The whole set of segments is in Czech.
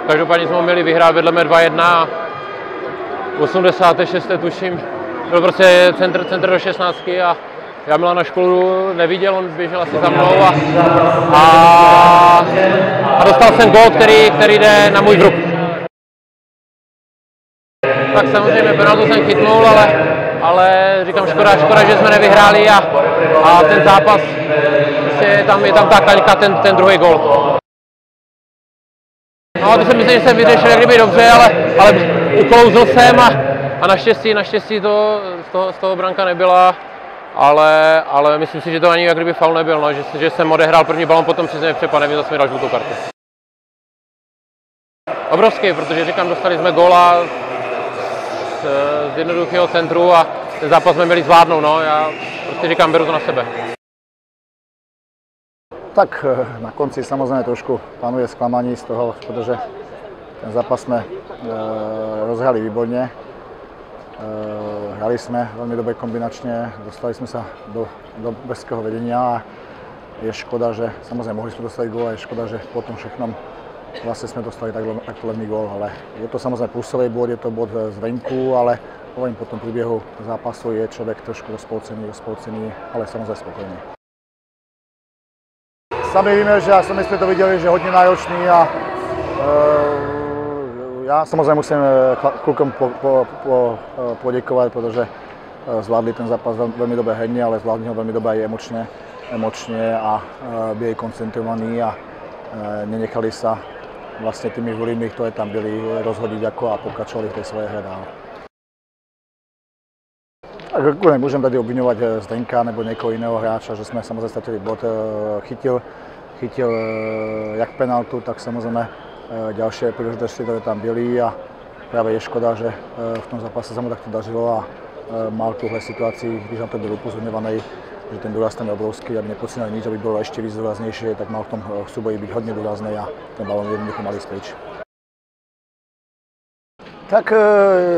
každopádně jsme ho měli vyhrát vedle mě 2-1. 86. tuším, byl prostě centr do 16 a já Milana Školu neviděl, on běžel asi za mnou a dostal jsem gól, který jde na můj vrub. Tak samozřejmě penaltu jsem chytnul, ale říkám škoda, že jsme nevyhráli a ten zápas, je tam ta kaňka, ten druhý gól. No, to si myslím, že jsem vyřešil jak kdyby dobře, ale uklouzl jsem a naštěstí to z toho branka nebyla, ale myslím si, že to ani jak kdyby faul nebyl, no, že jsem odehrál první balon, potom si mě přepadl, nevím, zase mi dal žlutou kartu. Obrovský, protože říkám, dostali jsme góla z jednoduchého centru a ten zápas jsme měli zvládnout, no, já prostě říkám, beru to na sebe. Tak na konci samozřejmě trošku panuje zklamání z toho, protože ten zápas jsme rozhrali výborně. Hrali jsme velmi dobře kombinačně, dostali jsme se do brzkého vedenia a je škoda, že samozřejmě mohli jsme dostat gól a je škoda, že po tom všechnom vlastně jsme dostali takto levný gól, ale je to samozřejmě plusový bod, je to bod zvenku, ale hovorím, po tom průběhu zápasu je člověk trošku rozpolcený, ale samozřejmě spokojný. Sami víme, že sami jsme to viděli, že hodně náročný a já samozřejmě musím klukům poděkovat, protože zvládli ten zápas velmi dobře herně, ale zvládli ho velmi dobře i emočně a byli koncentrovaní a nenechali se vlastně tými volými, které tam byli, rozhodit jako a pokračovali v té své hře dál. Nemůžeme tady obviňovat Zdenka nebo někoho jiného hráče, že jsme samozřejmě ztratili bod. Chytil jak penaltu, tak samozřejmě další příležitosti, které tam byly a právě je škoda, že v tom zápase se mu takto dařilo a mal tuhle situaci, když nám to byl upozorňovaný, že ten důraz tam je obrovský, aby nepodcenil nič, aby bylo ještě víc důraznější, tak mal v tom souboji být hodně důrazný a ten balón jednoducho mali spryč. Tak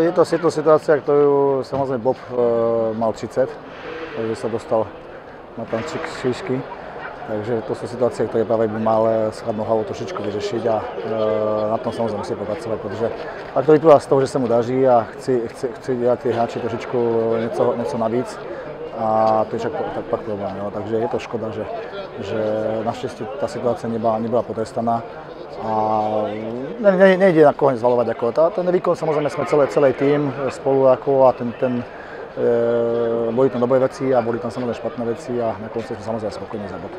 je to situace, kterou samozřejmě Bob mal 30, takže se dostal na tam 3 křížky. Takže to jsou situace, které právě by mal s chladnou hlavou trošičku vyřešit a na tom samozřejmě musí popracovat, protože tak to vyplývá z toho, že se mu daří a chci dělat ty hráči trošičku něco navíc a to je tak pak problém. Jo. Takže je to škoda, že naštěstí ta situace nebyla potrestaná a nejde na koho zvalovat. Jako ten výkon samozřejmě jsme celý tým spolu jako a byly tam dobré věci a byly tam samozřejmě špatné věci a nakonec jsme samozřejmě spokojení za bod.